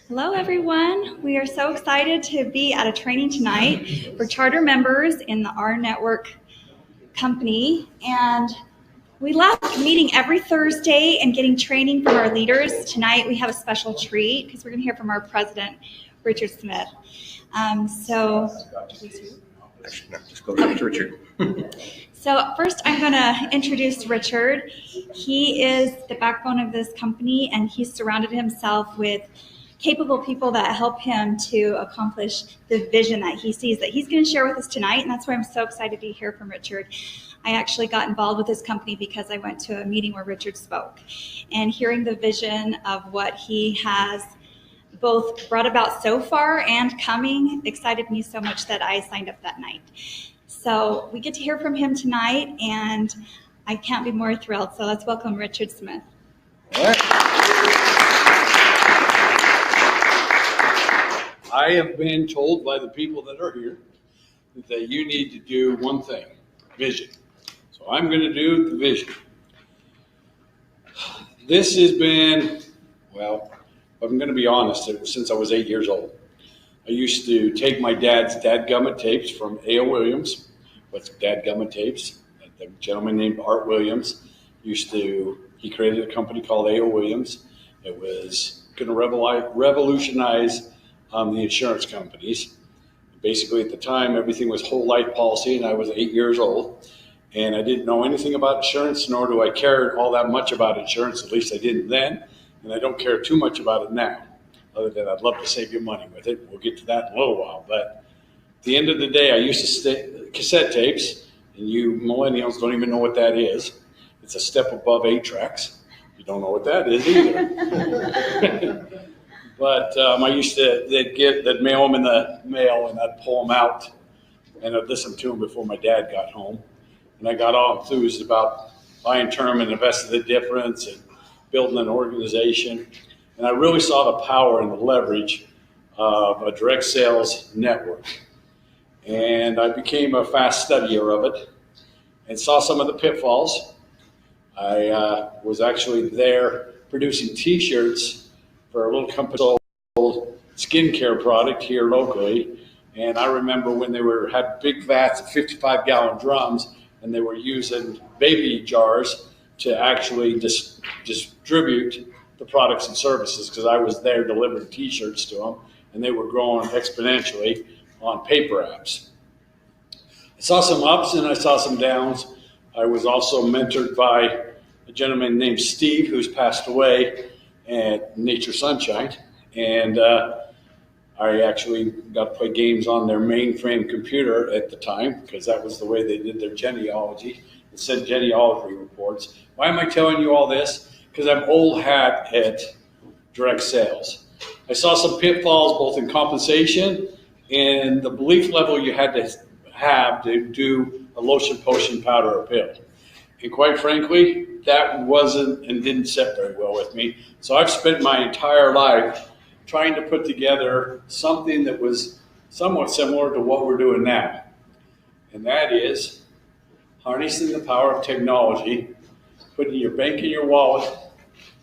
Hello, everyone. We are so excited to be at a training tonight for charter members in the RNetwork company. And we love meeting every Thursday and getting training from our leaders. Tonight we have a special treat because we're going to hear from our president, Richard Smith. Just go to Richard. So first I'm going to introduce Richard. He is the backbone of this company, and he's surrounded himself with capable people that help him to accomplish the vision that he sees that he's going to share with us tonight. And that's why I'm so excited to hear from Richard. I actually got involved with this company because I went to a meeting where Richard spoke, and hearing the vision of what he has both brought about so far and coming excited me so much that I signed up that night. So we get to hear from him tonight, and I can't be more thrilled. So let's welcome Richard Smith. All right. I have been told by the people that are here that you need to do one thing, vision. So I'm going to do the vision. This has been, well, I'm going to be honest, since I was 8 years old. I used to take my dad's dadgummit tapes from A.O. Williams. What's dadgummit tapes? The gentleman named Art Williams he created a company called A.O. Williams. It was going to revolutionize the insurance companies. Basically, at the time, everything was whole life policy, and I was 8 years old. And I didn't know anything about insurance, nor do I care all that much about insurance. At least I didn't then, and I don't care too much about it now, other than I'd love to save you money with it. We'll get to that in a little while. But at the end of the day, I used to cassette tapes, and you millennials don't even know what that is. It's a step above 8 tracks. You don't know what that is either. But they'd mail them in the mail, and I'd pull them out, and I'd listen to them before my dad got home. And I got all enthused about buying term and investing the difference and building an organization. And I really saw the power and the leverage of a direct sales network. And I became a fast studier of it and saw some of the pitfalls. I was actually there producing T-shirts for a little company sold skincare product here locally. And I remember when they had big vats of 55-gallon drums, and they were using baby jars to actually distribute the products and services, because I was there delivering T-shirts to them, and they were growing exponentially on paper apps. I saw some ups and I saw some downs. I was also mentored by a gentleman named Steve, who's passed away at Nature Sunshine, and I actually got to play games on their mainframe computer at the time, because that was the way they did their genealogy. It sent genealogy reports. Why am I telling you all this? Because I'm old hat at direct sales. I saw some pitfalls both in compensation and the belief level you had to have to do a lotion, potion, powder, or pill. And quite frankly, that wasn't and didn't set very well with me. So I've spent my entire life trying to put together something that was somewhat similar to what we're doing now. And that is harnessing the power of technology, putting your bank in your wallet,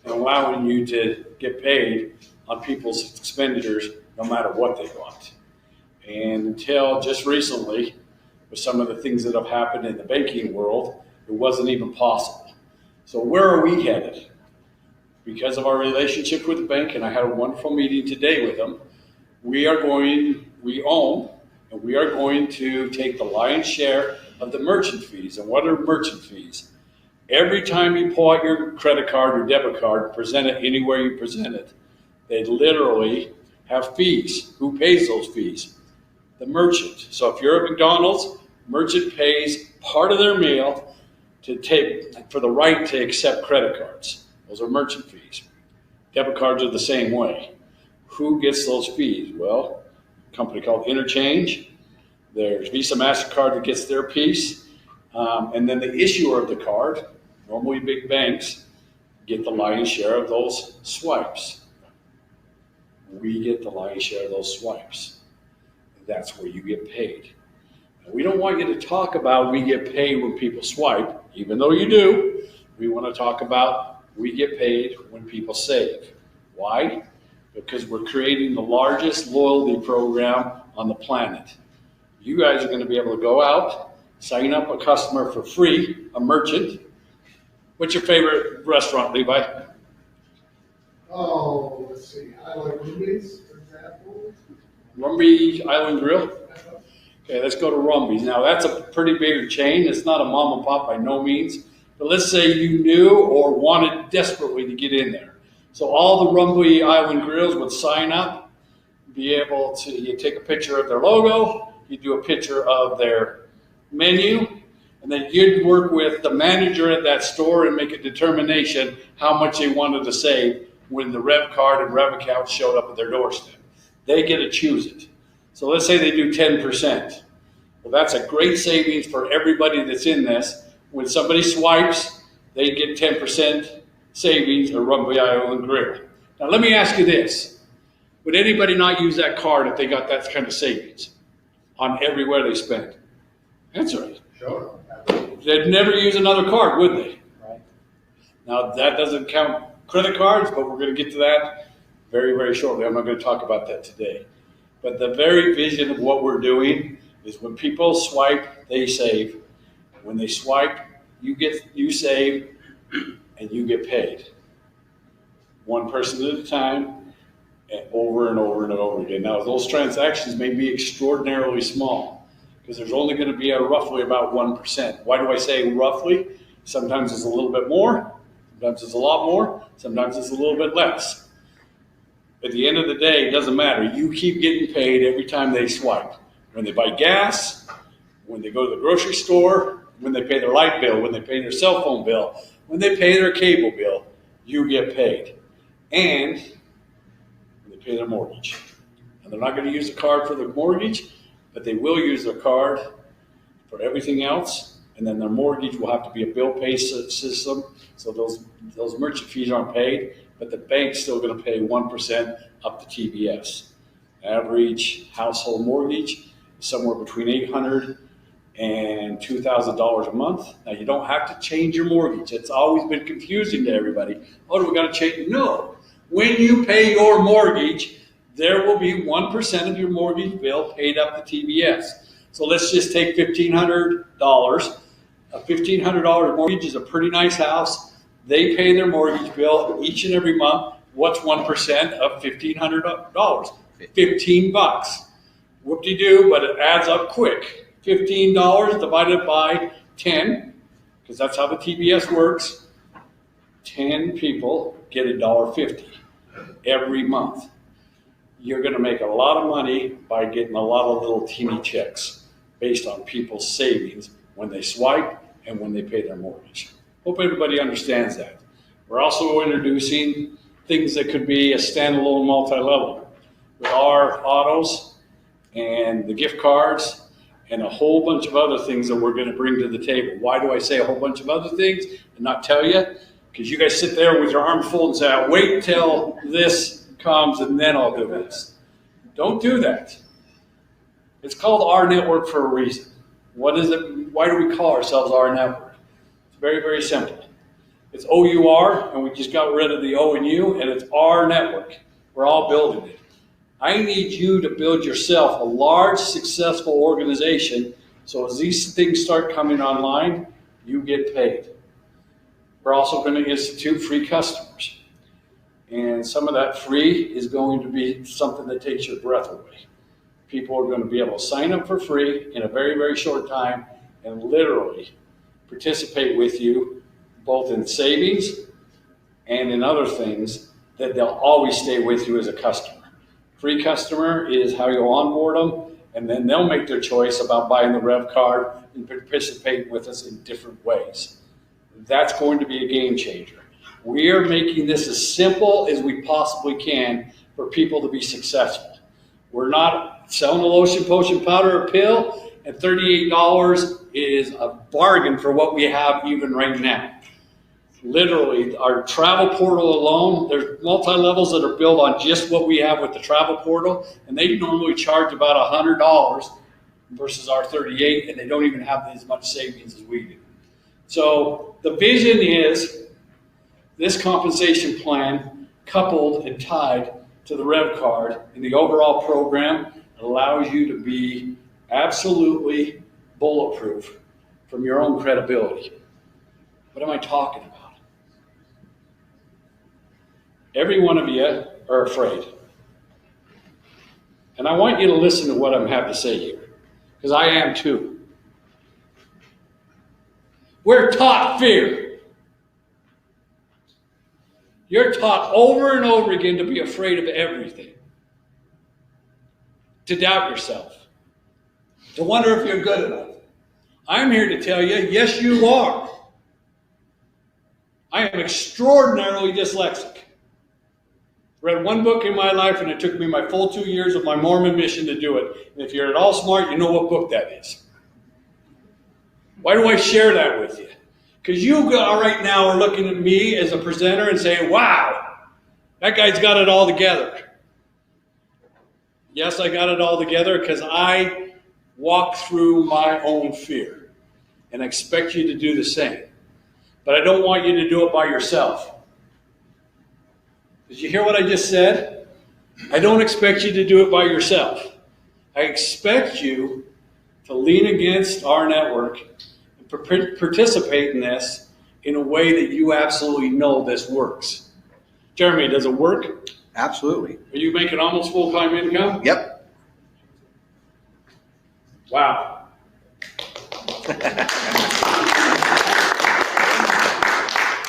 and allowing you to get paid on people's expenditures no matter what they want. And until just recently, with some of the things that have happened in the banking world, it wasn't even possible. So where are we headed? Because of our relationship with the bank, and I had a wonderful meeting today with them, we are going to take the lion's share of the merchant fees. And what are merchant fees? Every time you pull out your credit card or debit card and present it anywhere you present it, they literally have fees. Who pays those fees? The merchant. So if you're at McDonald's, merchant pays part of their meal for the right to accept credit cards. Those are merchant fees. Debit cards are the same way. Who gets those fees? Well, a company called Interchange. There's Visa, MasterCard that gets their piece. And then the issuer of the card, normally big banks, get the lion's share of those swipes. We get the lion's share of those swipes. That's where you get paid. Now, we don't want you to talk about we get paid when people swipe, even though you do. We want to talk about We get paid when people save. Why? Because we're creating the largest loyalty program on the planet. You guys are going to be able to go out, sign up a customer for free, a merchant. What's your favorite restaurant, Levi? Oh, let's see. I like Ruby's, for example. Rumby Island Grill? Okay, let's go to Rumby's. Now, that's a pretty big chain. It's not a mom and pop by no means. But let's say you knew or wanted desperately to get in there. So all the Rumby Island Grills would sign up, be able to, you take a picture of their logo, you do a picture of their menu, and then you'd work with the manager at that store and make a determination how much they wanted to save when the Rev card and Rev account showed up at their doorstep. They get to choose it. So let's say they do 10%. Well, that's a great savings for everybody that's in this. When somebody swipes, they get 10% savings at Rumby Island Grill. Now let me ask you this. Would anybody not use that card if they got that kind of savings on everywhere they spend? Answer it. Sure. They'd never use another card, would they? Right. Now that doesn't count credit cards, but we're going to get to that very, very shortly. I'm not going to talk about that today. But the very vision of what we're doing is when people swipe, they save. When they swipe, you save, and you get paid. One person at a time, and over and over and over again. Now, those transactions may be extraordinarily small because there's only going to be roughly about 1%. Why do I say roughly? Sometimes it's a little bit more, sometimes it's a lot more, sometimes it's a little bit less. At the end of the day, it doesn't matter. You keep getting paid every time they swipe. When they buy gas, when they go to the grocery store, when they pay their light bill, when they pay their cell phone bill, when they pay their cable bill, you get paid. And when they pay their mortgage. And they're not going to use the card for the mortgage, but they will use their card for everything else. And then their mortgage will have to be a bill pay system. So those merchant fees aren't paid, but the bank's still going to pay 1% up to TBS. Average household mortgage is somewhere between $800 and $2,000 a month. Now, you don't have to change your mortgage. It's always been confusing to everybody. Oh, do we got to change? No. When you pay your mortgage, there will be 1% of your mortgage bill paid up to TBS. So let's just take $1,500. A $1,500 mortgage is a pretty nice house. They pay their mortgage bill each and every month. What's 1% of $1,500? 15 bucks. Whoop-de-doo, but it adds up quick. $15 divided by 10, because that's how the TBS works. 10 people get $1.50 every month. You're going to make a lot of money by getting a lot of little teeny checks based on people's savings when they swipe and when they pay their mortgage. Hope everybody understands that. We're also introducing things that could be a standalone multi-level with our autos and the gift cards and a whole bunch of other things that we're going to bring to the table. Why do I say a whole bunch of other things and not tell you? Because you guys sit there with your arms full and say, I'll wait till this comes and then I'll do this. Don't do that. It's called RNetwork for a reason. What is it? Why do we call ourselves RNetwork? It's very, very simple. It's O-U-R, and we just got rid of the O and U, and it's RNetwork. We're all building it. I need you to build yourself a large, successful organization so as these things start coming online, you get paid. We're also going to institute free customers. And some of that free is going to be something that takes your breath away. People are going to be able to sign up for free in a very, very short time and literally participate with you both in savings and in other things that they'll always stay with you as a customer. Free customer is how you onboard them, and then they'll make their choice about buying the Rev card and participate with us in different ways. That's going to be a game changer. We are making this as simple as we possibly can for people to be successful. We're not selling a lotion, potion, powder, or pill, and $38 is a bargain for what we have even right now. Literally, our travel portal alone, there's multi-levels that are built on just what we have with the travel portal, and they normally charge about $100 versus our $38, and they don't even have as much savings as we do. So the vision is this compensation plan, coupled and tied to the rev card and the overall program, allows you to be absolutely bulletproof from your own credibility. What am I talking about? Every one of you are afraid. And I want you to listen to what I'm having to say here, because I am too. We're taught fear. You're taught over and over again to be afraid of everything, to doubt yourself, to wonder if you're good enough. I'm here to tell you, yes, you are. I am extraordinarily dyslexic. Read one book in my life, and it took me my full 2 years of my Mormon mission to do it. And if you're at all smart, you know what book that is. Why do I share that with you? Because you right now are looking at me as a presenter and saying, wow, that guy's got it all together. Yes, I got it all together because I walk through my own fear and expect you to do the same. But I don't want you to do it by yourself. Did you hear what I just said? I don't expect you to do it by yourself. I expect you to lean against RNetwork and participate in this in a way that you absolutely know this works. Jeremy, does it work? Absolutely. Are you making almost full-time income? Yep. Wow.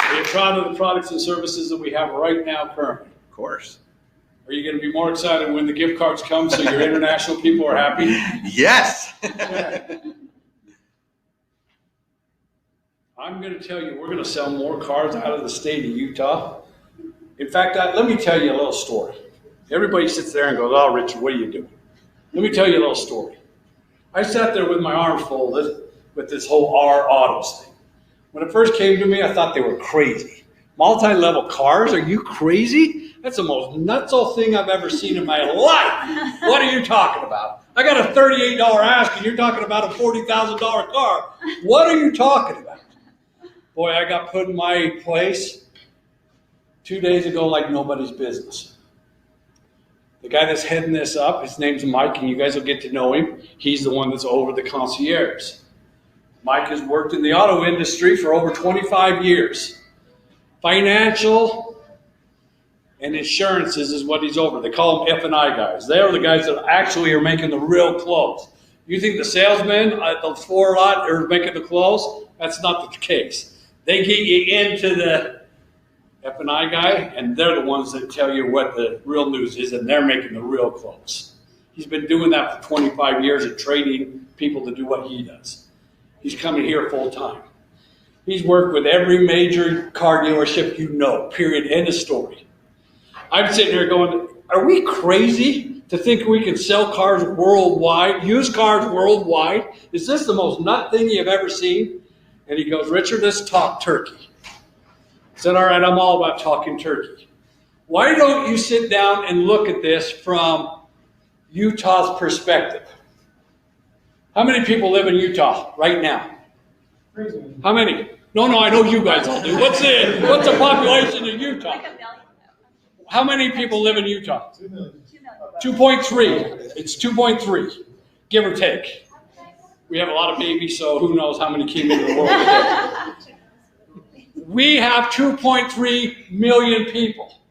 Are you proud of the products and services that we have right now currently? Of course. Are you going to be more excited when the gift cards come so your international people are happy? Yes. I'm going to tell you, we're going to sell more cars out of the state of Utah. In fact, let me tell you a little story. Everybody sits there and goes, oh, Richard, what are you doing? Let me tell you a little story. I sat there with my arms folded with this whole R autos thing. When it first came to me, I thought they were crazy. Multi-level cars? Are you crazy? That's the most nutso thing I've ever seen in my life. What are you talking about? I got a $38 ask and you're talking about a $40,000 car. What are you talking about? Boy, I got put in my place 2 days ago like nobody's business. The guy that's heading this up, his name's Mike, and you guys will get to know him. He's the one that's over the concierge. Mike has worked in the auto industry for over 25 years. Financial and insurances is what he's over. They call them F&I guys. They are the guys that actually are making the real clothes. You think the salesmen at the floor lot are making the clothes? That's not the case. They get you into the F&I guy, and they're the ones that tell you what the real news is, and they're making the real clothes. He's been doing that for 25 years and training people to do what he does. He's coming here full time. He's worked with every major car dealership you know, period, end of story. I'm sitting here going, are we crazy to think we can sell cars worldwide, used cars worldwide? Is this the most nut thing you've ever seen? And he goes, Richard, let's talk turkey. I said, all right, I'm all about talking turkey. Why don't you sit down and look at this from Utah's perspective? How many people live in Utah right now? How many? No, I know you guys all do. What's the population in Utah? How many people live in Utah? 2 million. 2.3. It's 2.3, give or take. We have a lot of babies, so who knows how many came into the world today. We have 2.3 million people.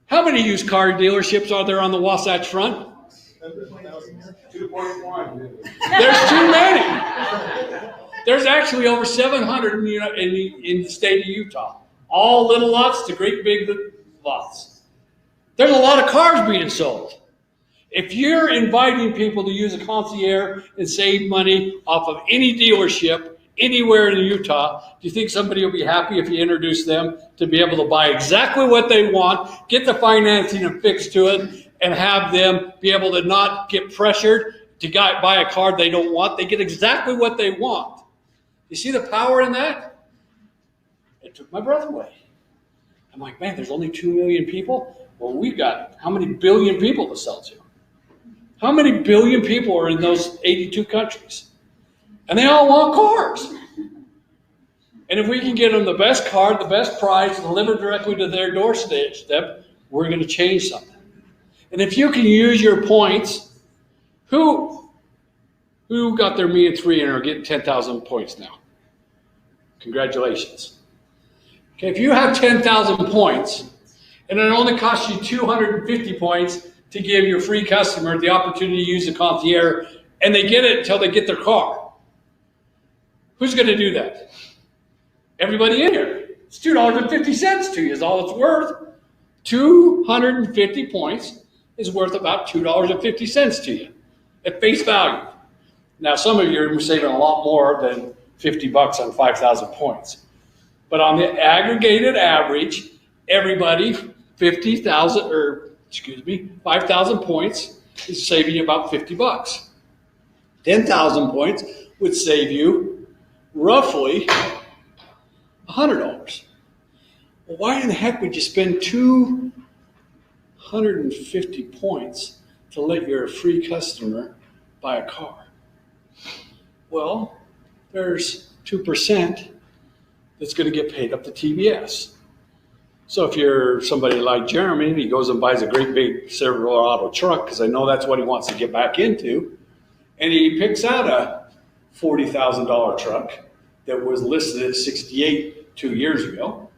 How many used car dealerships are there on the Wasatch Front? 2.1. There's too many. There's actually over 700 in the state of Utah. All little lots to great big lots. There's a lot of cars being sold. If you're inviting people to use a concierge and save money off of any dealership anywhere in Utah, do you think somebody will be happy if you introduce them to be able to buy exactly what they want, get the financing and fix to it, and have them be able to not get pressured to buy a car they don't want? They get exactly what they want. You see the power in that? It took my breath away. I'm like, man, there's only 2 million people? Well, we've got how many billion people to sell to? How many billion people are in those 82 countries? And they all want cars. And if we can get them the best card, the best price, delivered directly to their doorstep, we're going to change something. And if you can use your points, who got their Me and 3 and are getting 10,000 points now? Congratulations. Okay, if you have 10,000 points, and it only costs you 250 points to give your free customer the opportunity to use the concierge, and they get it until they get their car, who's going to do that? Everybody in here. It's $2.50 to you is all it's worth. 250 points is worth about $2.50 to you at face value. Now, some of you are saving a lot more than $50 on 5,000 points. But on the aggregated average, everybody 5,000 points is saving you about $50. 10,000 points would save you roughly $100. Well, why in the heck would you spend 250 points to let your free customer buy a car? Well, there's 2% that's going to get paid up to TBS. So if you're somebody like Jeremy and he goes and buys a great big Silverado truck, because I know that's what he wants to get back into, and he picks out a $40,000 truck that was listed at $68,000 2 years ago,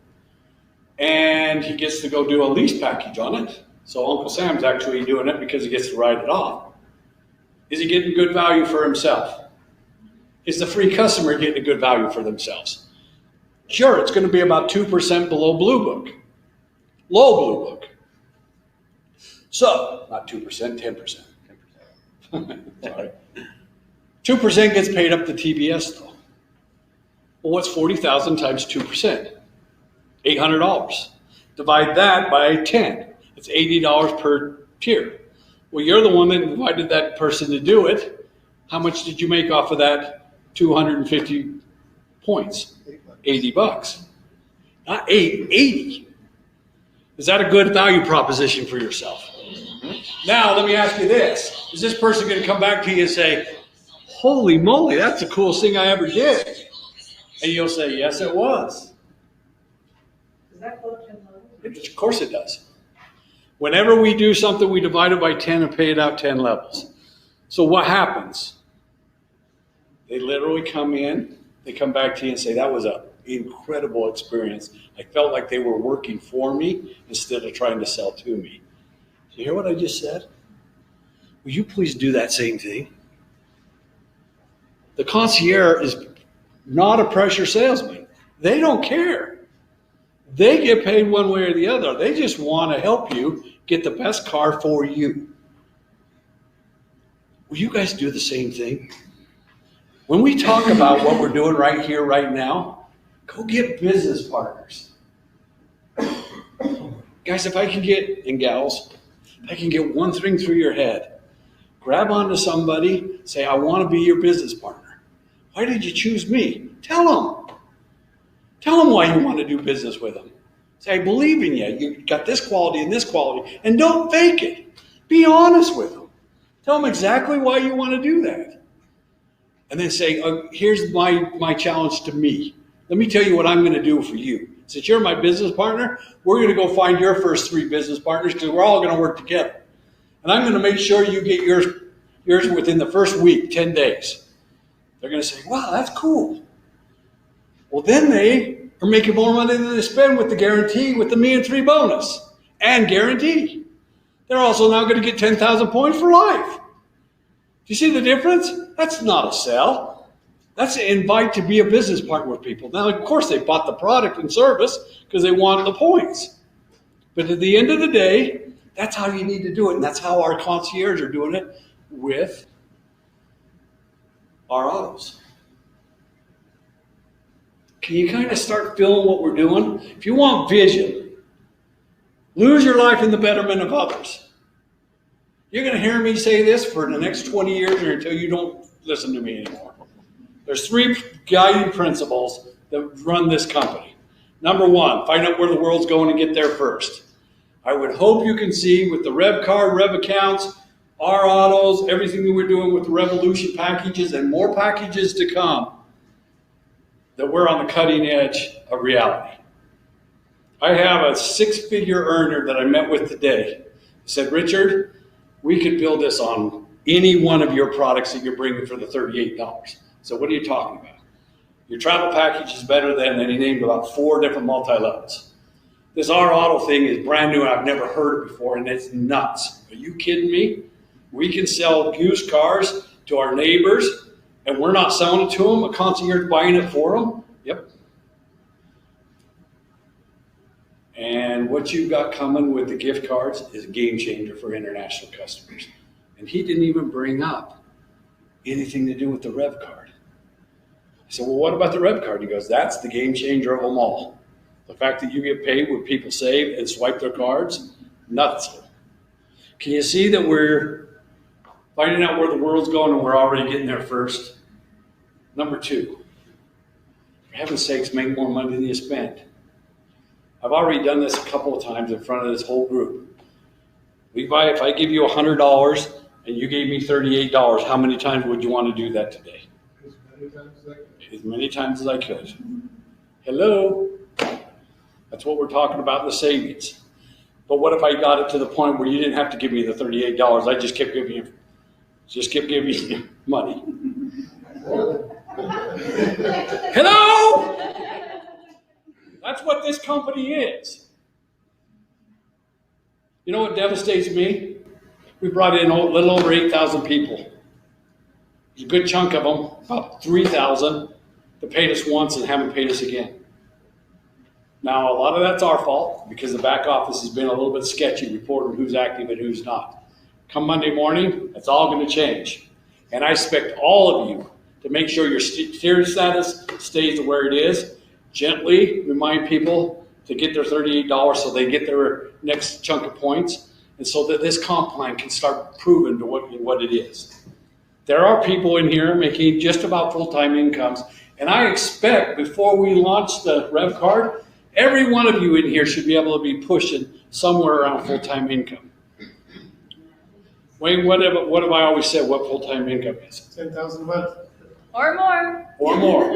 and he gets to go do a lease package on it. So Uncle Sam's actually doing it because he gets to write it off. Is he getting good value for himself? Is the free customer getting a good value for themselves? Sure, it's going to be about 2% below Blue Book. Low Blue Book. So, not 2%, 10%. 10%. Sorry. 2% gets paid up to TBS, though. Well, what's 40,000 times 2%? $800. Divide that by 10. It's $80 per tier. Well, you're the one that invited that person to do it. How much did you make off of that 250 points? $80. Not 80. Is that a good value proposition for yourself? Now, let me ask you this. Is this person going to come back to you and say, holy moly, that's the coolest thing I ever did? And you'll say, yes, it was. Does that go 10 levels? Of course it does. Whenever we do something, we divide it by 10 and pay it out 10 levels. So what happens? They literally come in, they come back to you and say, that was an incredible experience. I felt like they were working for me instead of trying to sell to me. Do you hear what I just said? Will you please do that same thing? The concierge is not a pressure salesman. They don't care. They get paid one way or the other. They just want to help you get the best car for you. Will you guys do the same thing? When we talk about what we're doing right here, right now, go get business partners. Guys, if I can get, and gals, if I can get one thing through your head, grab onto somebody, say, I want to be your business partner. Why did you choose me? Tell them. Tell them why you want to do business with them. Say, I believe in you. You've got this quality and this quality. And don't fake it. Be honest with them. Tell them exactly why you want to do that. And then say, here's my challenge to me. Let me tell you what I'm going to do for you. Since you're my business partner, we're going to go find your first 3 business partners because we're all going to work together. And I'm going to make sure you get yours within the first week, 10 days. They're going to say, wow, that's cool. Well, then they are making more money than they spend with the guarantee, with the Me and 3 bonus and guarantee. They're also now going to get 10,000 points for life. Do you see the difference? That's not a sell. That's an invite to be a business partner with people. Now, of course, they bought the product and service because they wanted the points. But at the end of the day, that's how you need to do it. And that's how our concierge are doing it with our autos. Can you kind of start feeling what we're doing? If you want vision, lose your life in the betterment of others. You're going to hear me say this for the next 20 years or until you don't listen to me anymore. There's 3 guiding principles that run this company. Number 1, find out where the world's going and get there first. I would hope you can see with the Rev card, Rev accounts, our autos, everything that we're doing with the Revolution packages and more packages to come, that we're on the cutting edge of reality. I have a 6-figure earner that I met with today. He said, Richard, we could build this on any one of your products that you're bringing for the $38. So what are you talking about? Your travel package is better than, and he named about 4 different multi-levels. This R Auto thing is brand new. I've never heard it before, and it's nuts. Are you kidding me? We can sell used cars to our neighbors, and we're not selling it to them. A concierge buying it for them. Yep. And what you've got coming with the gift cards is a game changer for international customers. And he didn't even bring up anything to do with the Rev card. I said, well, what about the Rev card? He goes, that's the game changer of them all. The fact that you get paid when people save and swipe their cards, nuts. Can you see that we're finding out where the world's going and we're already getting there first? Number 2, for heaven's sakes, make more money than you spend. I've already done this a couple of times in front of this whole group. Levi, if I give you $100 and you gave me $38, how many times would you want to do that today? As many times as I could. As many times as I could. Hello? That's what we're talking about in the savings. But what if I got it to the point where you didn't have to give me the $38? I just kept giving you money. Hello? That's what this company is. You know what devastates me? We brought in a little over 8,000 people. There's a good chunk of them, about 3,000, that paid us once and haven't paid us again. Now, a lot of that's our fault because the back office has been a little bit sketchy reporting who's active and who's not. Come Monday morning, it's all going to change. And I expect all of you to make sure your tier status stays where it is. Gently remind people to get their $38 so they get their next chunk of points, and so that this comp plan can start proving to what it is. There are people in here making just about full-time incomes, and I expect before we launch the Rev card, every one of you in here should be able to be pushing somewhere around full-time income. Wayne, what have I always said what full-time income is? 10,000 a month. Or more. Or more.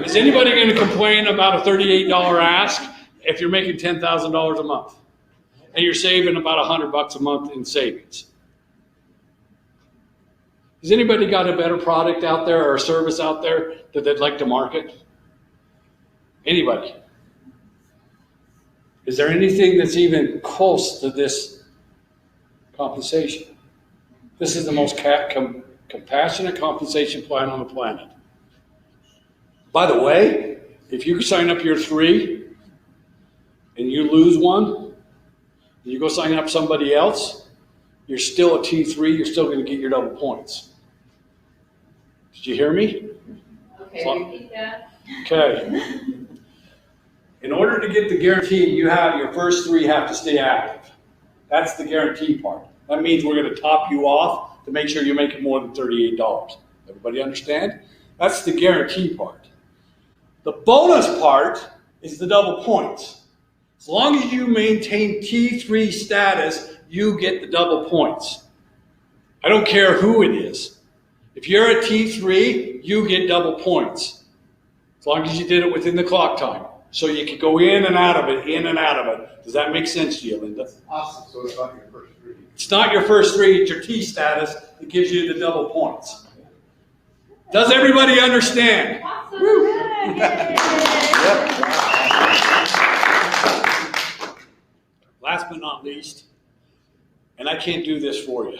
Is anybody going to complain about a $38 ask if you're making $10,000 a month and you're saving about $100 a month in savings? Has anybody got a better product out there or a service out there that they'd like to market? Anybody? Is there anything that's even close to this compensation? This is the most compassionate compensation plan on the planet. By the way, if you sign up your 3 and you lose one, and you go sign up somebody else, you're still a T3, you're still going to get your double points. Did you hear me? Okay, repeat that. Okay. In order to get the guarantee, you have your first 3 have to stay active. That's the guarantee part. That means we're going to top you off to make sure you're making more than $38. Everybody understand? That's the guarantee part. The bonus part is the double points. As long as you maintain T3 status, you get the double points. I don't care who it is. If you're a T3, you get double points. As long as you did it within the clock time. So you can go in and out of it, in and out of it. Does that make sense to you, Linda? Awesome. So it's not your first 3. It's not your first 3, it's your T status that gives you the double points. Does everybody understand? Awesome. Last but not least, and I can't do this for you.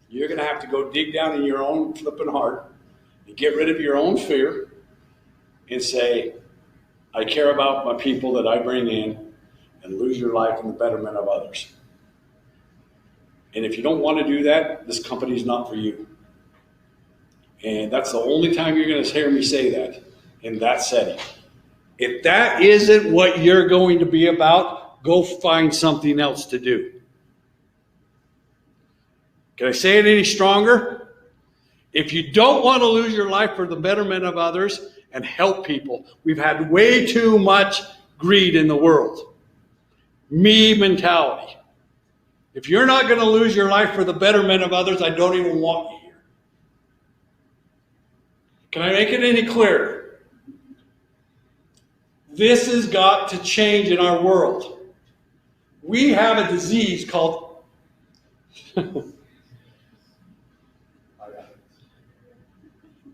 You're going to have to go dig down in your own flipping heart and get rid of your own fear and say, I care about my people that I bring in and lose your life in the betterment of others. And if you don't want to do that, this company is not for you. And that's the only time you're going to hear me say that in that setting. If that isn't what you're going to be about, go find something else to do. Can I say it any stronger? If you don't want to lose your life for the betterment of others and help people, we've had way too much greed in the world. Me mentality. If you're not going to lose your life for the betterment of others, I don't even want you here. Can I make it any clearer? This has got to change in our world. We have a disease called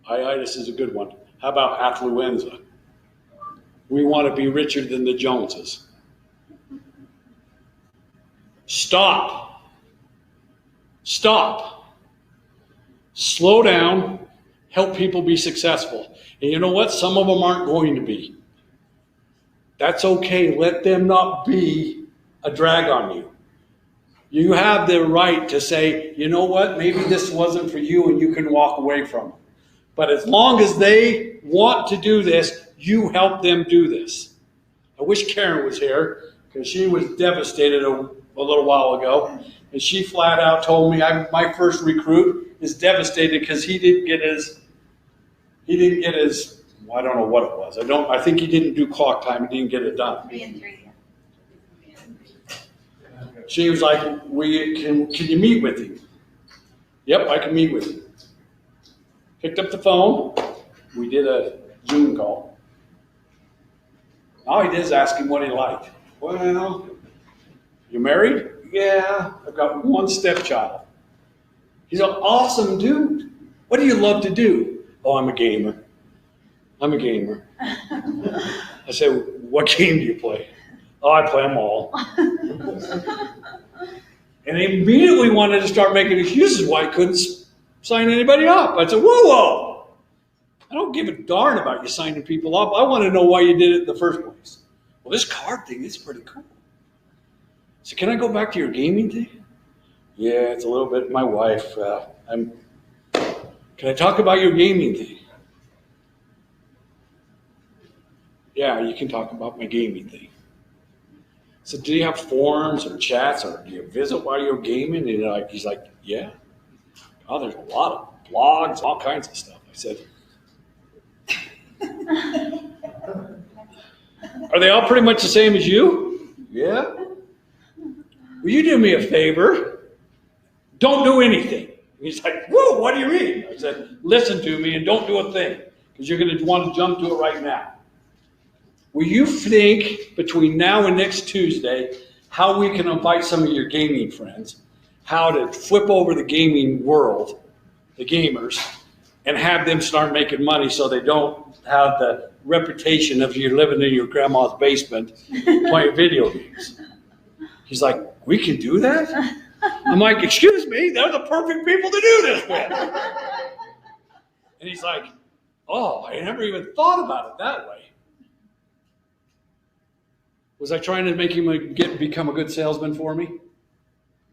iitis is a good one. How about affluenza? We want to be richer than the Joneses. Stop. Stop. Slow down. Help people be successful. And you know what? Some of them aren't going to be. That's okay. Let them not be a drag on you. You have the right to say, you know what? Maybe this wasn't for you and you can walk away from it. But as long as they want to do this, you help them do this. I wish Karen was here because she was devastated a little while ago. And she flat out told me, my first recruit is devastated because he didn't get his, well, I don't know what it was. I think he didn't do clock time. He didn't get it done. 3 and 3. She was like, can you meet with him? Yep, I can meet with him. Picked up the phone. We did a Zoom call. All he did is ask him what he liked. Well, you married? Yeah, I've got one stepchild. He's an awesome dude. What do you love to do? Oh, I'm a gamer. I'm a gamer. I said, what game do you play? Oh, I play them all. And he immediately wanted to start making excuses why he couldn't sign anybody up. I said, whoa. I don't give a darn about you signing people up. I want to know why you did it in the first place. Well, this card thing is pretty cool. So can I go back to your gaming thing? Yeah, it's a little bit my wife. Can I talk about your gaming thing? Yeah, you can talk about my gaming thing. So do you have forums or chats or do you visit while you're gaming? And he's like, yeah. Oh, there's a lot of blogs, all kinds of stuff. I said, are they all pretty much the same as you? Yeah. Will you do me a favor? Don't do anything. And he's like, whoa, what do you mean? I said, listen to me and don't do a thing because you're going to want to jump to it right now. Will you think between now and next Tuesday how we can invite some of your gaming friends, how to flip over the gaming world, the gamers, and have them start making money so they don't have the reputation of you living in your grandma's basement playing video games? He's like, we can do that? I'm like, excuse me, they're the perfect people to do this with. And he's like, oh, I never even thought about it that way. Was I trying to make him become a good salesman for me?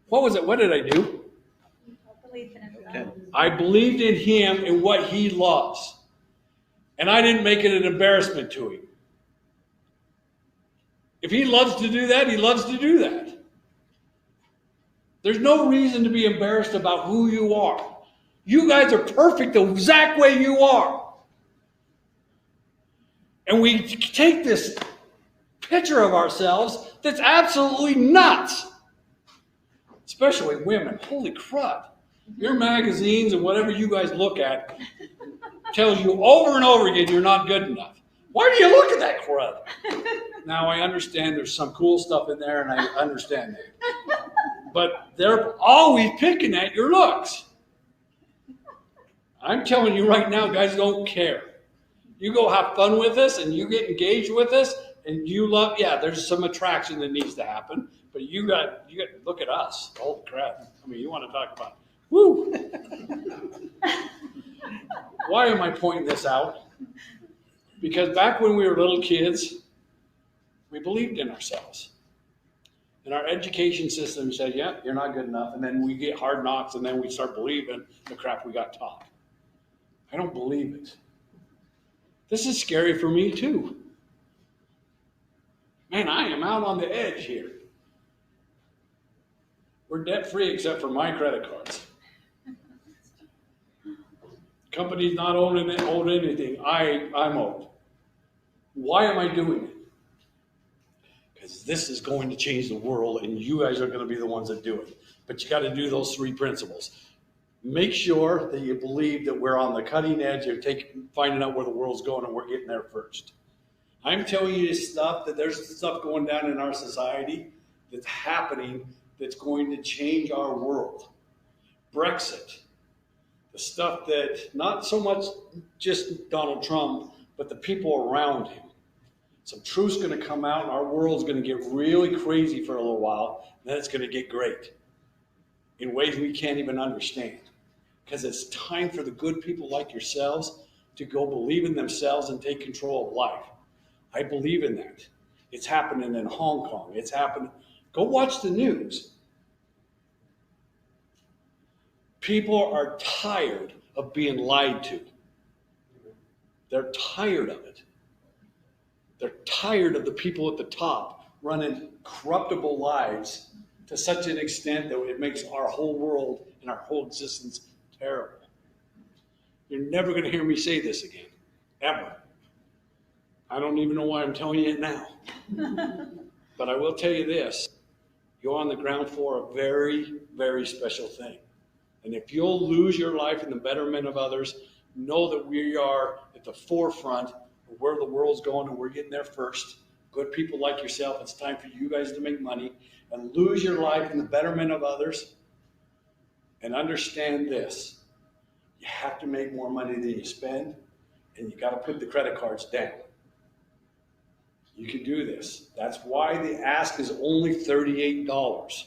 What was it? What did I do? I believed in him and what he loves. And I didn't make it an embarrassment to him. If he loves to do that, he loves to do that. There's no reason to be embarrassed about who you are. You guys are perfect the exact way you are. And we take this picture of ourselves that's absolutely nuts. Especially women. Holy crud. Your magazines and whatever you guys look at tells you over and over again you're not good enough. Why do you look at that crud? Now I understand there's some cool stuff in there and I understand that. But they're always picking at your looks. I'm telling you right now, guys don't care. You go have fun with us and you get engaged with us and you love, yeah, there's some attraction that needs to happen, but you got to look at us. Holy crap. I mean, you want to talk about, woo. Why am I pointing this out? Because back when we were little kids, we believed in ourselves. And our education system said, yeah, you're not good enough. And then we get hard knocks and then we start believing the crap we got taught. I don't believe it. This is scary for me too. Man, I am out on the edge here. We're debt free except for my credit cards. Company's not owed anything. I'm owed. Why am I doing it? Because this is going to change the world and you guys are going to be the ones that do it. But you got to do those 3 principles. Make sure that you believe that we're on the cutting edge of finding out where the world's going and we're getting there first. I'm telling you stuff that there's stuff going down in our society that's happening that's going to change our world. Brexit, the stuff that not so much just Donald Trump, but the people around him. Some truth's going to come out and our world's going to get really crazy for a little while, and then it's going to get great in ways we can't even understand. Because it's time for the good people like yourselves to go believe in themselves and take control of life. I believe in that. It's happening in Hong Kong. It's happening. Go watch the news. People are tired of being lied to. They're tired of it. They're tired of the people at the top running corruptible lives to such an extent that it makes our whole world and our whole existence terrible. You're never going to hear me say this again, ever. I don't even know why I'm telling you it now. But I will tell you this. You're on the ground floor of a very, very special thing. And if you'll lose your life in the betterment of others, know that we are at the forefront of where the world's going, and we're getting there first. Good people like yourself, it's time for you guys to make money and lose your life in the betterment of others. And understand this. You have to make more money than you spend, and you got to put the credit cards down. You can do this. That's why the ask is only $38.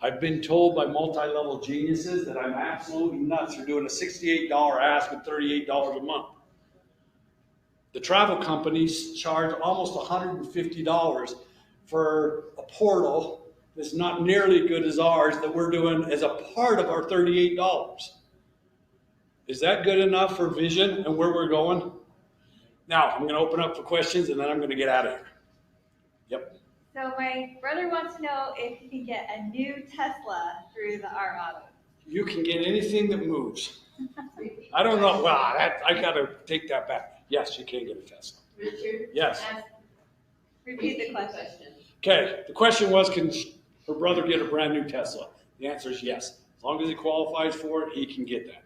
I've been told by multi-level geniuses that I'm absolutely nuts for doing a $68 ask at $38 a month. The travel companies charge almost $150 for a portal that's not nearly as good as ours that we're doing as a part of our $38. Is that good enough for vision and where we're going? Now, I'm going to open up for questions, and then I'm going to get out of here. Yep. So my brother wants to know if you can get a new Tesla through the R Auto. You can get anything that moves. I don't know. Well, I got to take that back. Yes, you can get a Tesla. Richard? Yes. Repeat the question. Okay. The question was, can her brother get a brand new Tesla? The answer is yes. As long as he qualifies for it, he can get that.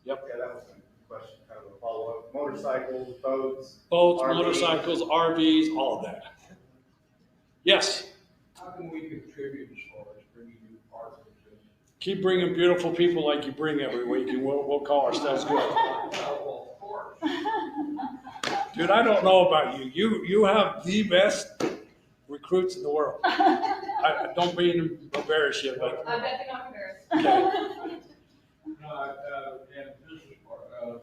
Yep. Yeah, that was a question, kind of a follow-up. Motorcycles, boats. Boats, RVs. motorcycles, RVs, all of that. Yes. How can we contribute as far as bringing new partners in? Keep bringing beautiful people like you bring every week, and we'll call ourselves good. Well, of course. Dude, I don't know about you. You have the best recruits in the world. I don't mean to embarrass you, but I bet you're not embarrassed. okay. No, and business part,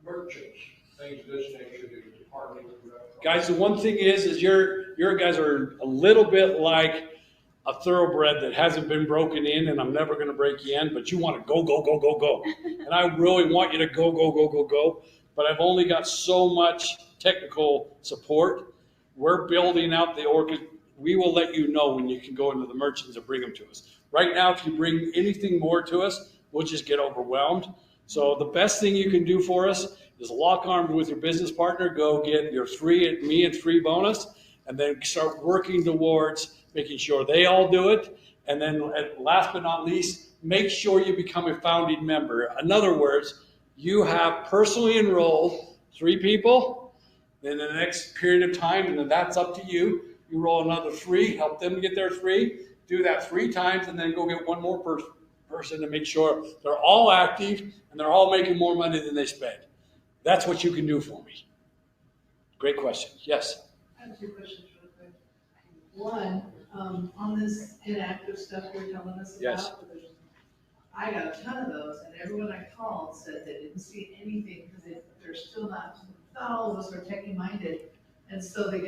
merchants, things of this nature, the department. Guys, the one thing is your guys are a little bit like a thoroughbred that hasn't been broken in, and I'm never going to break you in, but you want to go, go, go, go, go. And I really want you to go, go, go, go, go. But I've only got so much technical support. We're building out the orchestra. We will let you know when you can go into the merchants and bring them to us. Right now, if you bring anything more to us, we'll just get overwhelmed. So the best thing you can do for us is lock arms with your business partner, go get your 3 at me and 3 bonus, and then start working towards making sure they all do it. And then last but not least, make sure you become a founding member. In other words, you have personally enrolled 3 people, then in the next period of time, and then that's up to you. You roll another 3, help them get their 3, do that 3 times, and then go get one more person to make sure they're all active and they're all making more money than they spend. That's what you can do for me. Great question. Yes? I have 2 questions real quick. One, on this inactive stuff you're telling us about, Yes. I got a ton of those, and everyone I called said they didn't see anything because they're still not all of us are techie minded, and so they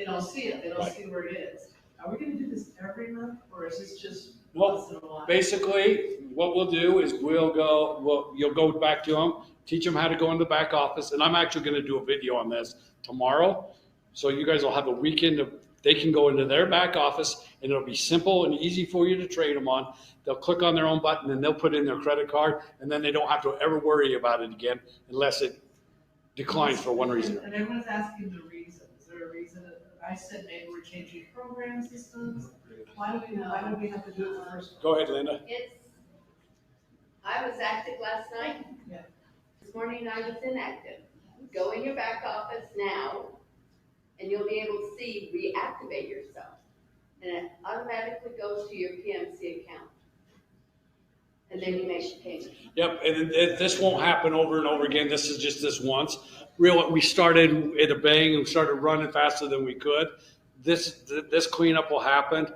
don't see it, they don't Right. see where it is. Are we gonna do this every month, or is this just Nope. once in a while? Basically, what we'll do is you'll go back to them, teach them how to go into the back office, and I'm actually going to do a video on this tomorrow. So you guys will have a weekend they can go into their back office, and it'll be simple and easy for you to train them on. They'll click on their own button, and they'll put in their credit card, and then they don't have to ever worry about it again unless it declines for one reason. And everyone's asking the reason. Is there a reason? I said maybe we're changing program systems. Why do we have to do it the first? Go ahead, Linda. I was active last night. Yeah. This morning I was inactive. go in your back office now, and you'll be able to see reactivate yourself. And it automatically goes to your PMC account. And then you make the payment. Yep, and this won't happen over and over again. This is just this once. We started at a bang and started running faster than we could. This cleanup will happen.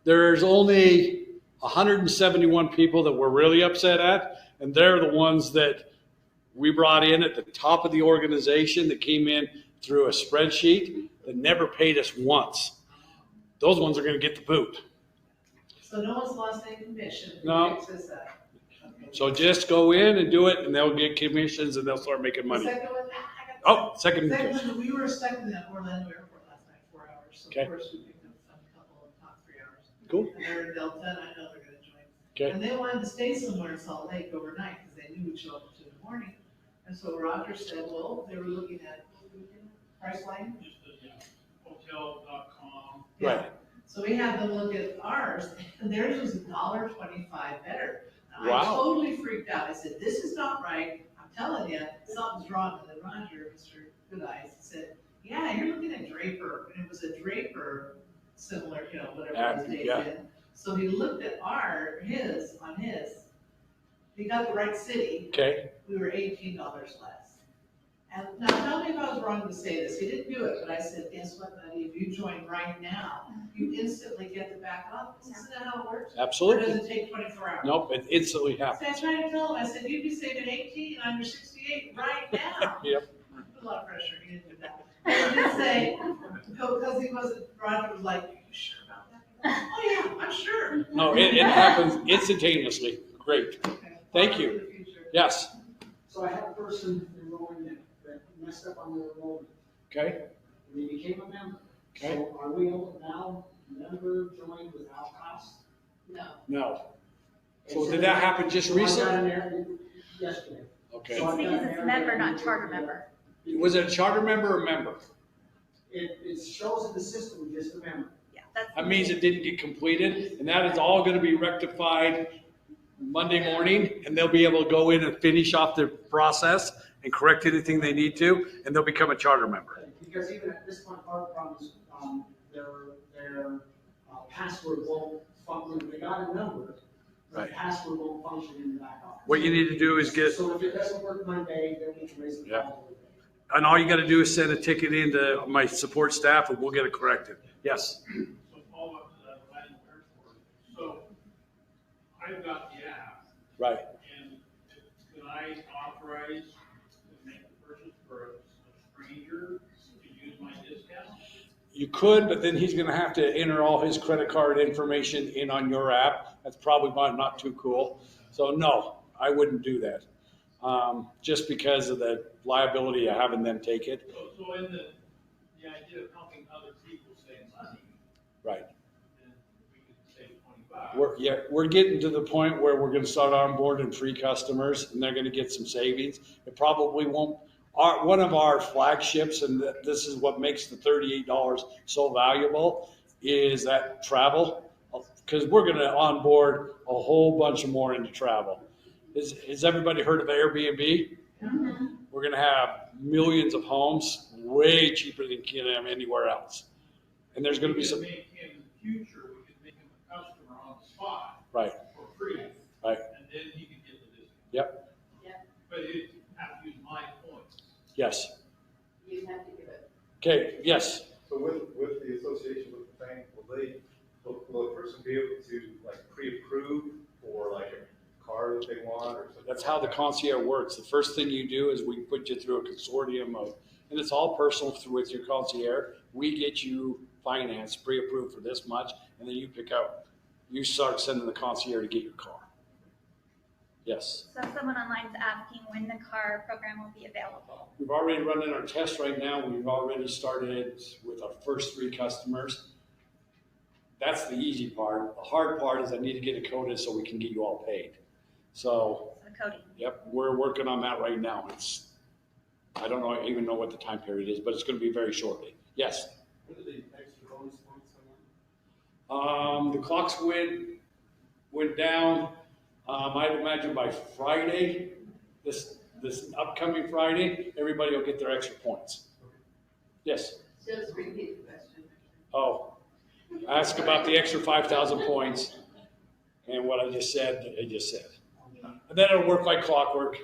There's only 171 people that we're really upset at, and they're the ones that we brought in at the top of the organization that came in through a spreadsheet that never paid us once. Those ones are going to get the boot. So no one's lost any commission. No. Fix this up. Okay. So just go in and do it, and they'll get commissions, and they'll start making money. The second one, I got Second. one, we were stuck in the Orlando airport last night, 4 hours. So Okay. of course we picked up a couple of top 3 hours. Cool. And they're in Delta, and I know they're going to join. Okay. And they wanted to stay somewhere in Salt Lake overnight because they knew we'd show up in the morning. And so Roger said, well, they were looking at Priceline. Just the hotel.com. Right. So we had them look at ours, and theirs was $1.25 better. And Wow. I totally freaked out. I said, this is not right. I'm telling you, something's wrong. And then Roger, Mr. Good Eyes, said, yeah, you're looking at Draper. And it was a Draper similar, whatever his name Yeah. is. So he looked at his. He got the right city. Okay. We were $18 less. And now tell me if I was wrong to say this. He didn't do it, but I said, guess what, buddy? If you join right now, you instantly get the back office. Isn't that how it works? Or Absolutely. does it take 24 hours? Nope, it instantly So I happens. tried to tell him, I said, you'd be saving 18 on your 68 right now. Yep. Put a lot of pressure, he didn't do that. He did say, because he wasn't, Roger was like, are you sure about that? Oh yeah, I'm sure. No, it happens instantaneously. Great. Okay. Thank For you. the future. Yes. So I had a person enrolling that messed up on their enrollment, Okay. and they became a member. Okay. So are we able to now member join without cost? No. No. So did that happen just So I got recently? in there yesterday. Okay. So It's I've got because in it's there- member, not charter member. Was it a charter member or member? It shows in the system just a member. Yeah, that's. That means it didn't get completed, and that is all going to be rectified Monday morning, and they'll be able to go in and finish off their process and correct anything they need to, and they'll become a charter member. Because even at this point, part of the problem is, their password won't function. They got a number, but Right. the password won't function in the back office. What you need to do is get, So if it doesn't work Monday, then we can raise the Yeah. problem. and all you got to do is send a ticket in to my support staff, and we'll get it corrected. Yes. So follow up to that Orlando airport. So I've got the app, Right. and can I authorize to make the purchase for a stranger to use my discount? You could, but then he's going to have to enter all his credit card information in on your app. That's probably not too cool. So no, I wouldn't do that. Just because of the liability of having them take it. So in the idea of helping other people save money, Right. then we could save $25. We're getting to the point where we're going to start onboarding free customers, and they're going to get some savings. It probably won't. One of our flagships, and this is what makes the $38 so valuable, is that travel, because we're going to onboard a whole bunch more into travel. Has everybody heard of Airbnb? We're going to have millions of homes, way cheaper than anywhere else. And there's going to be some. In the future, we could make him a customer on the spot. Right. For free. Right. And then he could get the discount. Yep. But he'd have to use my points. Yes. You have to give it. Okay. Yes. So with the association with the bank, will a person be able to like pre-approve for like a car that they want or something? That's how the concierge works. The first thing you do is we put you through a consortium of, and it's all personal with your concierge. We get you financed, pre-approved for this much, and then you start sending the concierge to get your car. Yes. So someone online is asking when the car program will be available. We've already run in our test right now. We've already started with our first 3 customers. That's the easy part. The hard part is I need to get it coded so we can get you all paid. So, So the coding. yep, we're working on that right now. I don't even know what the time period is, but it's going to be very shortly. Yes. What are the extra bonus points on that? The clocks went down. I'd imagine by Friday, this this upcoming Friday, everybody will get their extra points. Yes? Just repeat the question. Oh, ask about the extra 5,000 points and what I just said. And then it'll work like clockwork.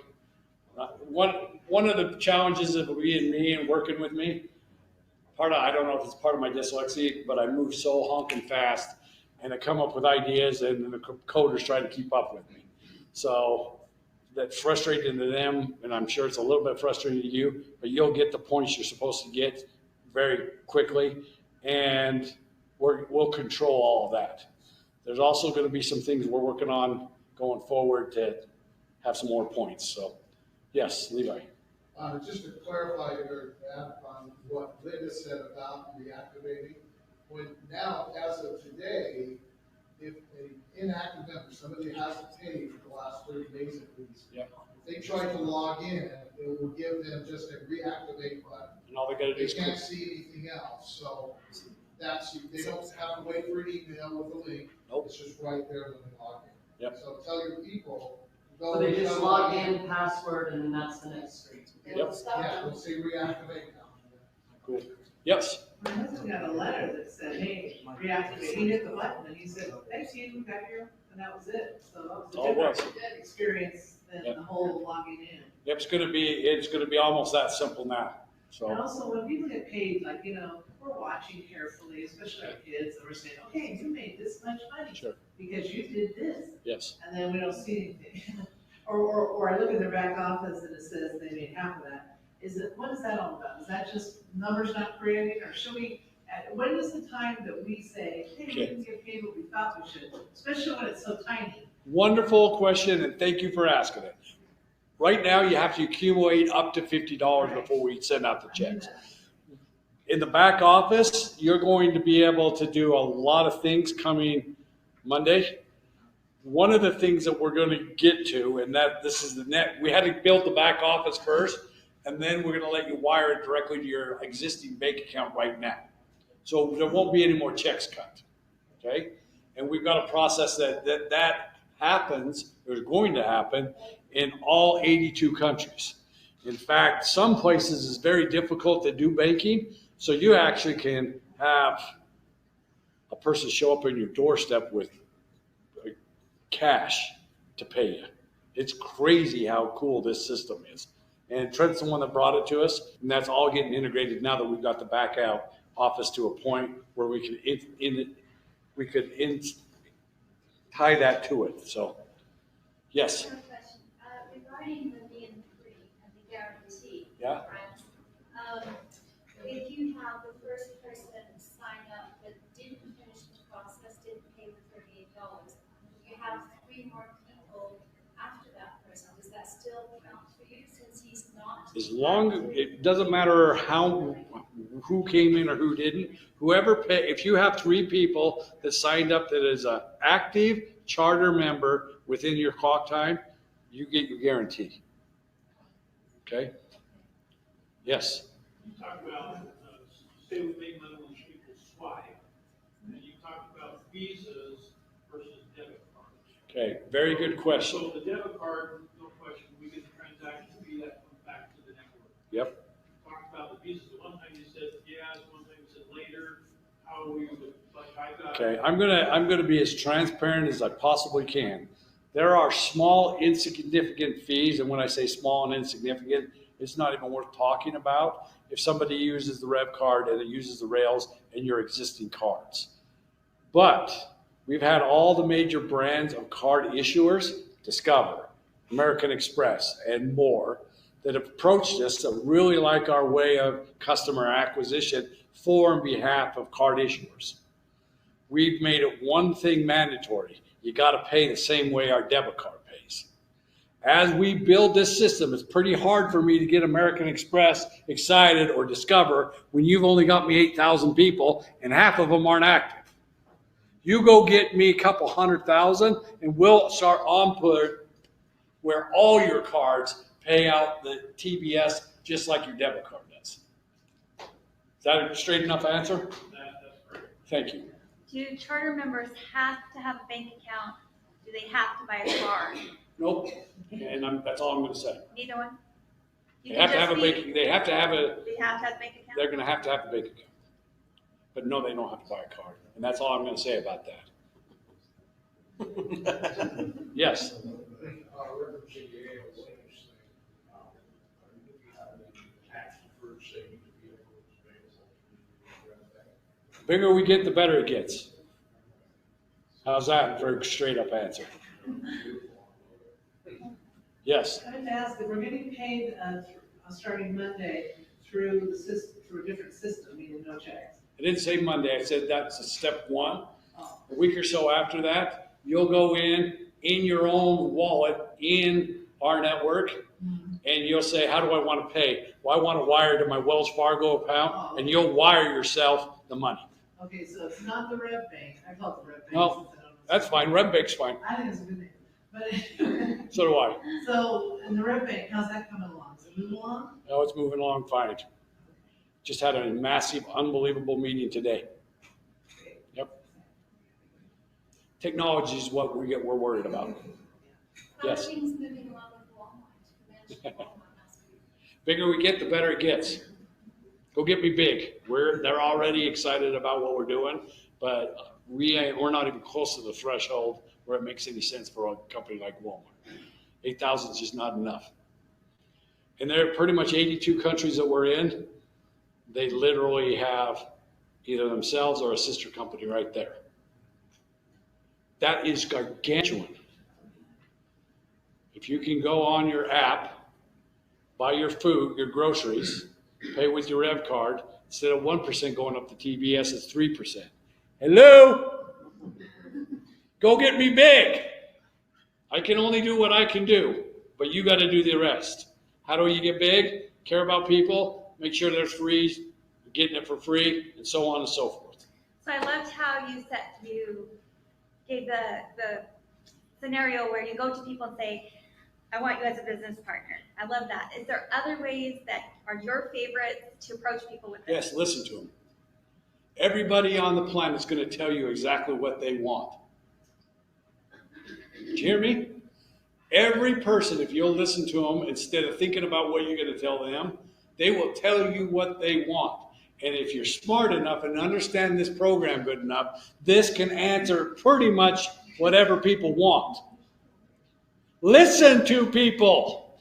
One of the challenges of being me and working with me, I don't know if it's part of my dyslexia, but I move so honking fast and I come up with ideas and the coders try to keep up with me. So that's frustrating to them, and I'm sure it's a little bit frustrating to you, but you'll get the points you're supposed to get very quickly, and we'll control all of that. There's also going to be some things we're working on going forward to have some more points. So, yes, Levi. Just to clarify your on what Linda said about reactivating, now, as of today, if an inactive member, somebody hasn't paid for the last 30 days at least, Yep. if they try to log in, it will give them just a reactivate button. And all they got to do They is can't click. see anything else, so they don't have to wait for an email with a link. Nope. It's just right there when they log in. Yep. So tell your people, go. So they just log in, password, and then that's the next screen. Yep. Yeah, we'll see reactivate now. Cool. Yes. My husband got a letter that said, hey, reactivate, he hit the button, and he said, thanks, you got here, and that was it. So that All it was. was a different experience than Yep. the whole logging in. It's going to be almost that simple now. And So, also, when people get paid, like, we're watching carefully, especially our kids, and we're saying, okay, you made this much money. sure. Because you did this, Yes. and then we don't see anything. Or I look at their back office and it says they made half of that. What is that all about? Is that just numbers not creating, or should we, when is the time that we say, hey, we didn't get paid what we thought we should, especially when it's so tiny? Wonderful question, and thank you for asking it. Right now, you have to accumulate up to $50 before we send out the checks. In the back office, you're going to be able to do a lot of things coming Monday. One of the things that we're going to get to, and that this is we had to build the back office first, and then we're going to let you wire it directly to your existing bank account right now. So there won't be any more checks cut, okay? And we've got a process that happens, or is going to happen, in all 82 countries. In fact, some places it's very difficult to do banking, so you actually can have a person show up on your doorstep with cash to pay you. It's crazy how cool this system is. And Trent's the one that brought it to us, and that's all getting integrated now that we've got the back out office to a point where we could tie that to it. So, yes. Question. Regarding the being free and the guarantee. Yeah. Right? If you have the first person sign up that didn't finish the process, didn't pay the $38, you have 3 more people after that person. Does that still count for you since he's not? As long it doesn't matter who came in or who didn't. Whoever pay, if you have 3 people that signed up that is an active charter member within your clock time, you get your guarantee. Okay? Yes. You talk about, say we make money when people swipe, and you talk about visas versus debit cards. Okay, very good question. So the debit card, no question, we get the transaction fee that comes back to the network. Yep. Talk about the visas. The one time you said yes, one time you said later. How we would, like I got. Okay, I'm gonna be as transparent as I possibly can. There are small, insignificant fees, and when I say small and insignificant, it's not even worth talking about if somebody uses the Rev card and it uses the rails and your existing cards. But we've had all the major brands of card issuers, Discover, American Express, and more, that have approached us that really like our way of customer acquisition for and behalf of card issuers. We've made it one thing mandatory. You got to pay the same way our debit card pays. As we build this system, it's pretty hard for me to get American Express excited or Discover when you've only got me 8,000 people and half of them aren't active. You go get me a couple 100,000 and we'll start on where all your cards pay out the TBS just like your debit card does. Is that a straight enough answer? That's great. Thank you. Do charter members have to have a bank account? Do they have to buy a card? Nope. And that's all I'm going to say. Neither one? They have to have a bank. They have to have a. They have to have a bank account. They're going to have a bank account. But no, they don't have to buy a card, and that's all I'm going to say about that. Yes. Bigger we get, the better it gets. How's that for a straight up answer? Yes. I have to ask, if we're getting paid starting Monday through the system, through a different system, meaning no checks. I didn't say Monday. I said that's a step one. Oh. A week or so after that, you'll go in your own wallet in RNetwork, and you'll say, how do I want to pay? Well, I want to wire to my Wells Fargo account, and you'll wire yourself the money. Okay, so it's not the Rev Bank. I call it the Rev Bank. No, that's fine. Rev Bank's fine. I think it's a good name. But so do I. So, in the Rev Bank, how's that coming along? Is it moving along? No, it's moving along fine. Just had a massive, unbelievable meeting today. Yep. Technology is what we're worried about. Yes. How are things moving along with Walmart? You mentioned Walmart last week. Bigger we get, the better it gets. Go get me big. They're already excited about what we're doing, but we're not even close to the threshold where it makes any sense for a company like Walmart. 8,000 is just not enough. And there are pretty much 82 countries that we're in. They literally have either themselves or a sister company right there. That is gargantuan. If you can go on your app, buy your food, your groceries, pay with your Rev card, instead of 1% going up to TBS, it's 3%. Hello? Go get me big. I can only do what I can do, but you got to do the rest. How do you get big? Care about people, make sure they're free, getting it for free, and so on and so forth. So I loved how you gave the scenario where you go to people and say, I want you as a business partner. I love that. Is there other ways that are your favorites to approach people with this? Yes, listen to them. Everybody on the planet is going to tell you exactly what they want. Did you hear me? Every person, if you'll listen to them, instead of thinking about what you're going to tell them, they will tell you what they want. And if you're smart enough and understand this program good enough, this can answer pretty much whatever people want. Listen to people.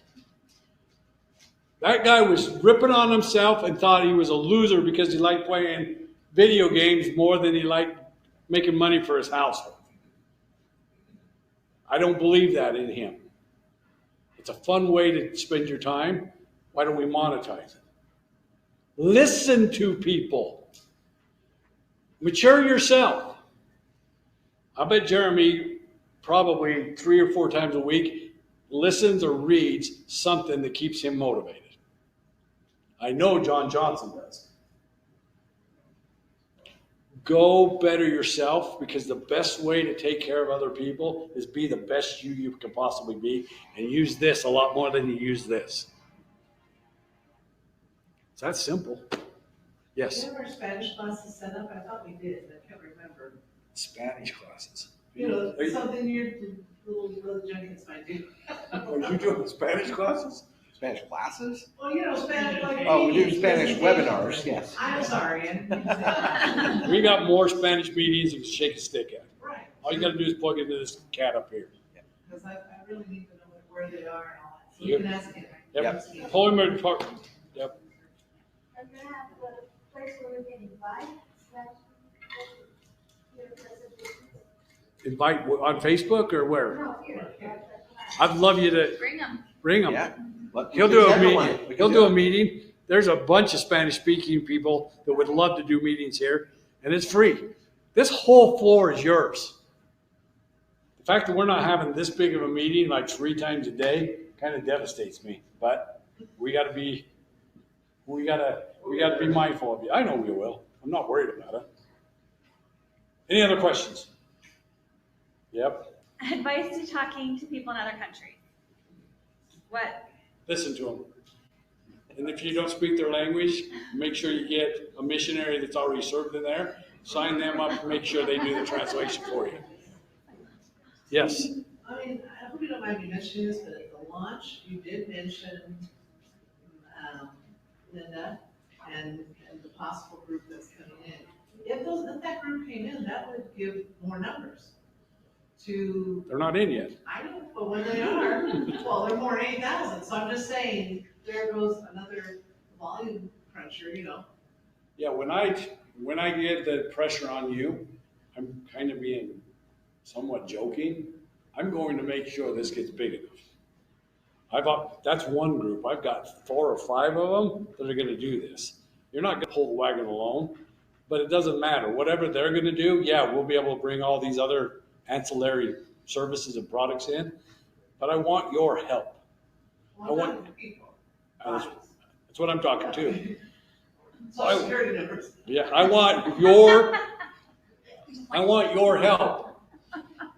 That guy was ripping on himself and thought he was a loser because he liked playing video games more than he liked making money for his household. I don't believe that in him. It's a fun way to spend your time. Why don't we monetize it? Listen to people. Mature yourself. I bet Jeremy probably 3 or 4 times a week listens or reads something that keeps him motivated. I know John Johnson does. Go better yourself, because the best way to take care of other people is be the best you can possibly be, and use this a lot more than you use this. It's that simple. Yes? Did we have our Spanish classes set up? I thought we did, but I can't remember. Spanish classes. You know, something your little junkies might do. Are you doing Spanish classes? Spanish classes? Well, you know, Spanish, like. Oh, we do Spanish webinars, yes. I'm sorry. We got more Spanish meetings you can shake a stick at. Right. All you got to do is plug into this cat up here. Because I really need to know where they are and all that. So Yep. you can ask it. Yep. Pull him in part. Yep. And then I have a place where we can invite your presentation. Invite on Facebook or where? No, here. I'd love you to Bring them. bring him. Yeah. He'll do a meeting. He'll do a meeting. There's a bunch of Spanish-speaking people that would love to do meetings here, and it's free. This whole floor is yours. The fact that we're not having this big of a meeting like 3 times a day kind of devastates me. But we got to be mindful of you. I know we will. I'm not worried about it. Any other questions? Yep. Advice to talking to people in other countries. What? Listen to them. And if you don't speak their language, make sure you get a missionary that's already served in there. Sign them up and make sure they do the translation for you. Yes? I mean, I hope you don't mind me mentioning this, but at the launch, you did mention Linda, and the possible group that's coming in. If that group came in, that would give more numbers to. They're not in yet. I know, but when they are, well, they're more than 8,000, so I'm just saying, there goes another volume cruncher, you know. Yeah, when I get the pressure on you, I'm kind of being somewhat joking. I'm going to make sure this gets big enough. That's one group. I've got 4 or 5 of them that are going to do this. You're not going to pull the wagon alone, but it doesn't matter. Whatever they're going to do, yeah, we'll be able to bring all these other ancillary services and products in. But I want your help. Well, I want people. That's what I'm talking to. Social Security numbers. Yeah, I want your help.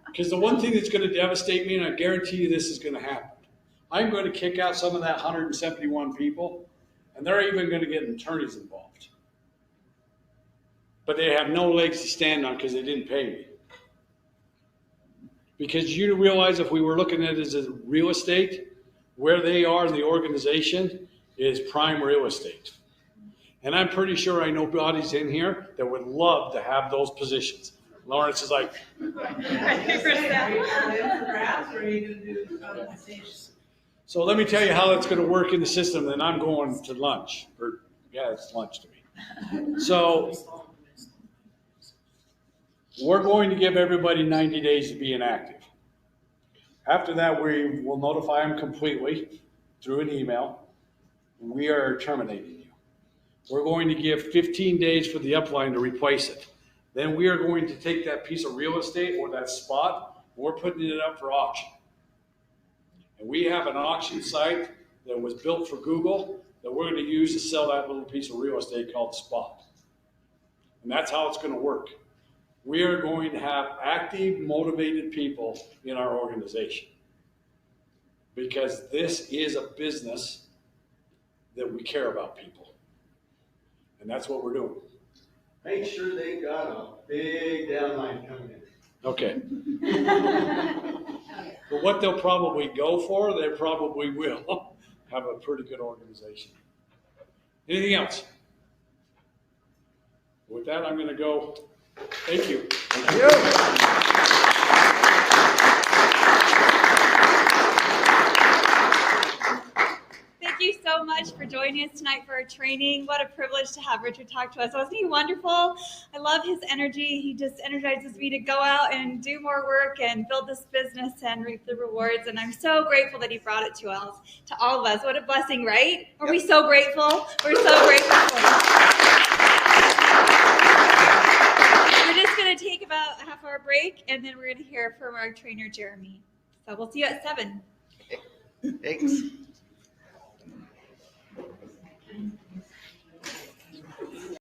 Because the one thing that's going to devastate me, and I guarantee you this is going to happen, I'm going to kick out some of that 171 people, and they're even going to get attorneys involved. But they have no legs to stand on because they didn't pay me. Because you realize if we were looking at it as a real estate, where they are in the organization is prime real estate. And I'm pretty sure I know bodies in here that would love to have those positions. Lawrence is like, Are you going to grabs, or are you going to do compensation? so let me tell you how that's going to work in the system. Then I'm going to lunch. It's lunch to me. So we're going to give everybody 90 days to be inactive. After that, we will notify them completely through an email. We are terminating you. We're going to give 15 days for the upline to replace it. Then we are going to take that piece of real estate or that spot, and we're putting it up for auction. And we have an auction site that was built for Google that we're going to use to sell that little piece of real estate called the spot. And that's how it's going to work. We are going to have active, motivated people in our organization. Because this is a business that we care about people. And that's what we're doing. Make sure they got a big downline coming in. Okay. But what they'll probably go for, they probably will have a pretty good organization. Anything else? With that, I'm going to go. Thank you. Thank you. Thank you so much for joining us tonight for our training. What a privilege to have Richard talk to us. Wasn't he wonderful? I love his energy. He just energizes me to go out and do more work and build this business and reap the rewards. And I'm so grateful that he brought it to all of us. What a blessing, right? Are we so grateful? We're so grateful for him. We're just going to take about a half-hour break, and then we're going to hear from our trainer, Jeremy. So we'll see you at 7. Thanks.